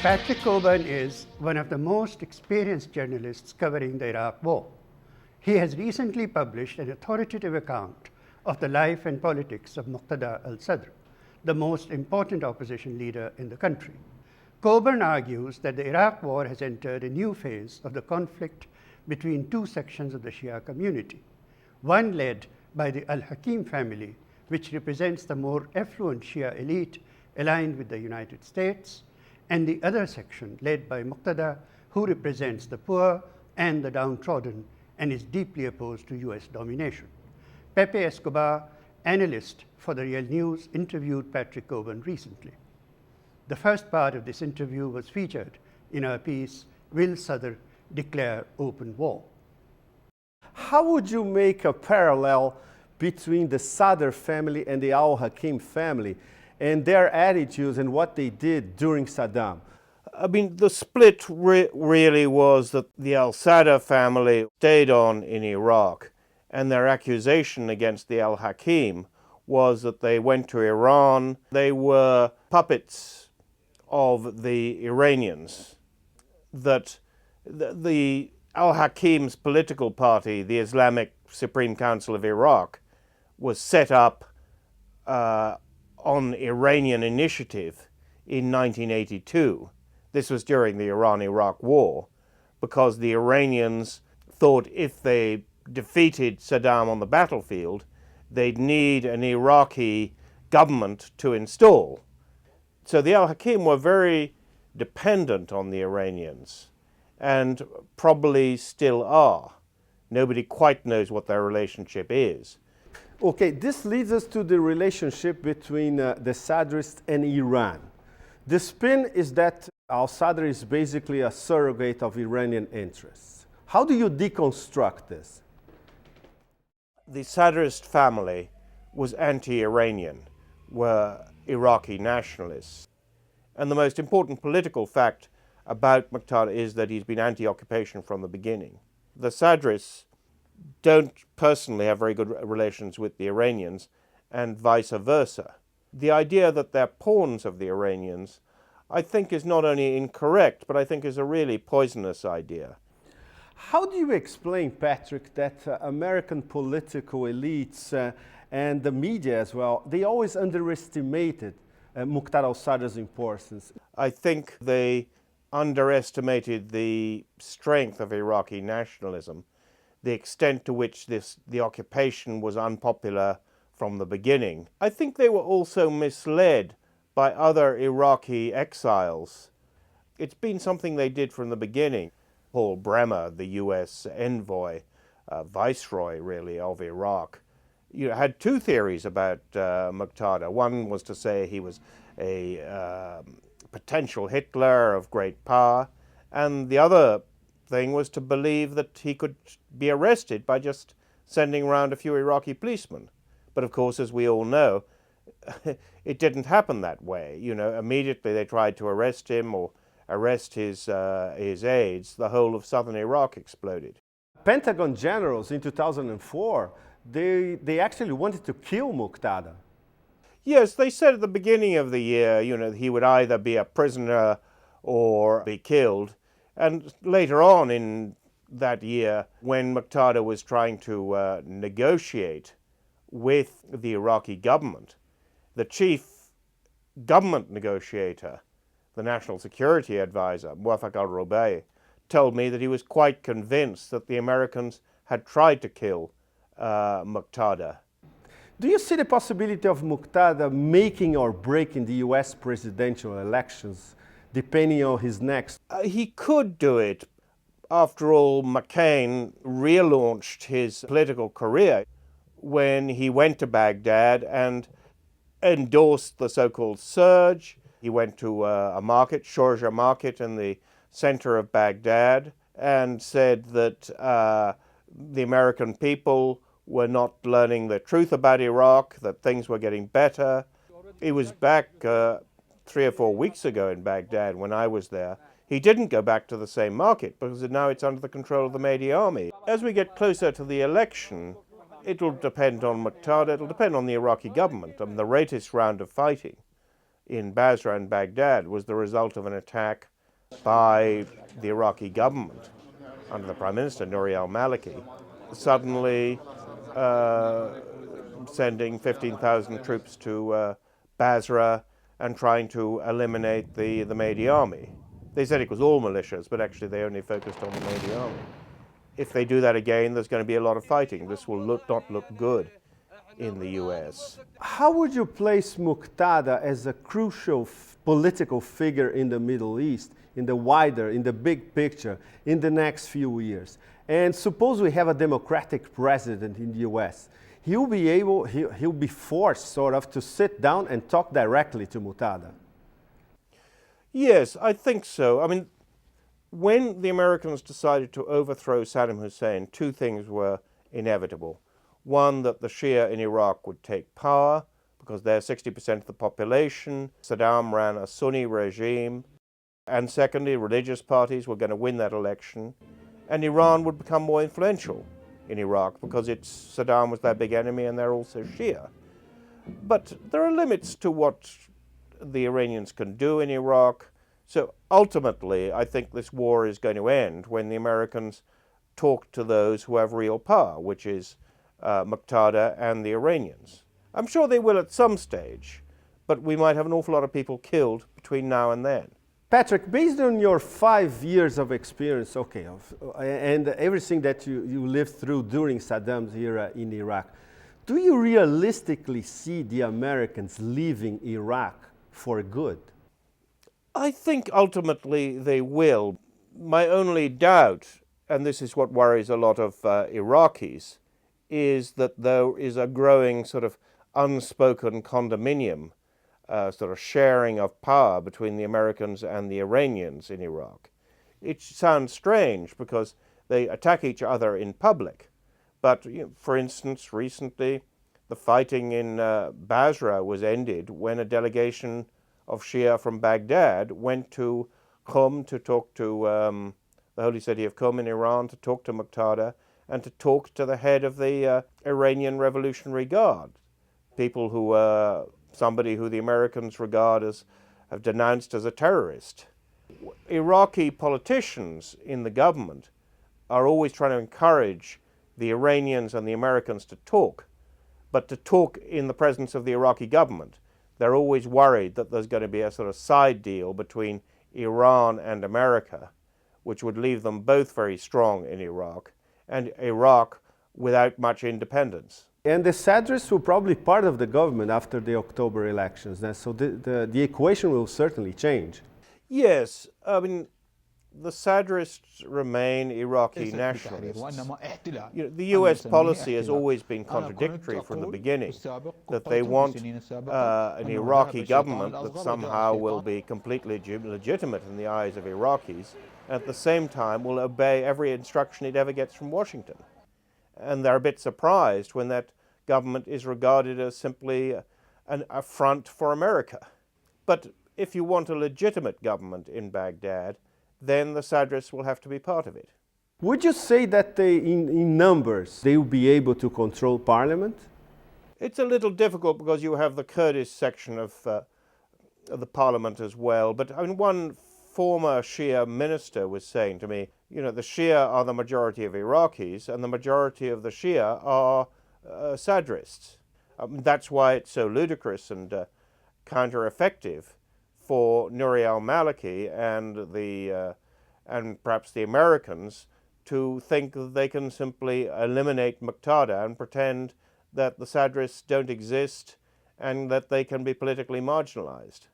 Patrick Cockburn is one of the most experienced journalists covering the Iraq War. He has recently published an authoritative account of the life and politics of Muqtada al-Sadr, the most important opposition leader in the country. Cockburn argues that the Iraq War has entered a new phase of the conflict between two sections of the Shia community, one led by the al-Hakim family, which represents the more affluent Shia elite aligned with the United States, and the other section led by Muqtada, who represents the poor and the downtrodden and is deeply opposed to US domination. Pepe Escobar, analyst for The Real News, interviewed Patrick Cockburn recently. The first part of this interview was featured in our piece, Will Sadr Declare Open War? How would you make a parallel between the Sadr family and the al-Hakim family and their attitudes and what they did during Saddam? I mean, the split really was that the al-Sadr family stayed on in Iraq, and their accusation against the al-Hakim was that they went to Iran. They were puppets of the Iranians, that the al-Hakim's political party, the Islamic Supreme Council of Iraq, was set up on Iranian initiative in 1982. This was during the Iran-Iraq War, because the Iranians thought if they defeated Saddam on the battlefield, they'd need an Iraqi government to install. So the al-Hakim were very dependent on the Iranians, and probably still are. Nobody quite knows what their relationship is. Okay, this leads us to the relationship between the Sadrists and Iran. The spin is that al-Sadr is basically a surrogate of Iranian interests. How do you deconstruct this? The Sadrist family was anti-Iranian, were Iraqi nationalists. And the most important political fact about Muqtada is that he's been anti-occupation from the beginning. The Sadrists don't personally have very good relations with the Iranians, and vice versa. The idea that they're pawns of the Iranians, I think, is not only incorrect, but I think is a really poisonous idea. How do you explain, Patrick, that American political elites and the media as well, they always underestimated Muqtada al-Sadr's importance? I think they underestimated the strength of Iraqi nationalism, the extent to which the occupation was unpopular from the beginning. I think they were also misled by other Iraqi exiles. It's been something they did from the beginning. Paul Bremer, the US envoy, viceroy really of Iraq, had two theories about Muqtada. One was to say he was a potential Hitler of great power, and the other thing was to believe that he could be arrested by just sending around a few Iraqi policemen. But of course, as we all know, it didn't happen that way. You know, immediately they tried to arrest him or arrest his aides, the whole of southern Iraq exploded. Pentagon generals in 2004, they actually wanted to kill Muqtada. Yes, they said at the beginning of the year, you know, he would either be a prisoner or be killed. And later on in that year, when Muqtada was trying to negotiate with the Iraqi government, the chief government negotiator, the National Security Advisor, Muwafaq al-Rubai, told me that he was quite convinced that the Americans had tried to kill Muqtada. Do you see the possibility of Muqtada making or breaking the US presidential elections, depending on his next? He could do it. After all, McCain relaunched his political career when he went to Baghdad and endorsed the so-called surge. He went to a market, Sharjah market in the center of Baghdad, and said that the American people were not learning the truth about Iraq, that things were getting better. He was back 3 or 4 weeks ago in Baghdad when I was there. He didn't go back to the same market because now it's under the control of the Mahdi army. As we get closer to the election, it will depend on Muqtada, it will depend on the Iraqi government, on the latest round of fighting. in Basra and Baghdad was the result of an attack by the Iraqi government under the Prime Minister, Nouri al-Maliki, suddenly sending 15,000 troops to Basra and trying to eliminate the Mahdi army. They said it was all militias, but actually they only focused on the Mahdi army. If they do that again, there's going to be a lot of fighting. This will not look good in the US. How would you place Muqtada as a crucial political figure in the Middle East, in the big picture, in the next few years? And suppose we have a democratic president in the US. He'll be forced sort of to sit down and talk directly to Muqtada. Yes, I think so. I mean, when the Americans decided to overthrow Saddam Hussein, two things were inevitable. One, that the Shia in Iraq would take power, because they're 60% of the population. Saddam ran a Sunni regime. And secondly, religious parties were going to win that election. And Iran would become more influential in Iraq, because Saddam was their big enemy and they're also Shia. But there are limits to what the Iranians can do in Iraq. So ultimately, I think this war is going to end when the Americans talk to those who have real power, which is Muqtada and the Iranians. I'm sure they will at some stage, but we might have an awful lot of people killed between now and then. Patrick, based on your 5 years of experience, and everything that you lived through during Saddam's era in Iraq, do you realistically see the Americans leaving Iraq for good? I think ultimately they will. My only doubt, and this is what worries a lot of Iraqis, is that there is a growing sort of unspoken condominium, sort of sharing of power between the Americans and the Iranians in Iraq. It sounds strange because they attack each other in public. But, for instance, recently the fighting in Basra was ended when a delegation of Shia from Baghdad went to Qum to talk to the holy city of Qum in Iran, to talk to Muqtada, and to talk to the head of the Iranian Revolutionary Guard, people who somebody who the Americans regard as, have denounced as a terrorist. Iraqi politicians in the government are always trying to encourage the Iranians and the Americans to talk, but to talk in the presence of the Iraqi government. They're always worried that there's going to be a sort of side deal between Iran and America, which would leave them both very strong in Iraq, and Iraq without much independence. And the Sadrists will probably be part of the government after the October elections, so the equation will certainly change. Yes, I mean, the Sadrists remain Iraqi nationalists. The US policy has always been contradictory from the beginning, that they want an Iraqi government that somehow will be completely legitimate in the eyes of Iraqis, and at the same time will obey every instruction it ever gets from Washington. And they're a bit surprised when that government is regarded as simply an affront for America. But if you want a legitimate government in Baghdad, then the Sadrists will have to be part of it. Would you say that in numbers they will be able to control parliament? It's a little difficult because you have the Kurdish section of the parliament as well. But I mean, one former Shia minister was saying to me, the Shia are the majority of Iraqis and the majority of the Shia are Sadrists. That's why it's so ludicrous and counter-effective for Nouri al-Maliki and perhaps the Americans to think that they can simply eliminate Muqtada and pretend that the Sadrists don't exist and that they can be politically marginalized.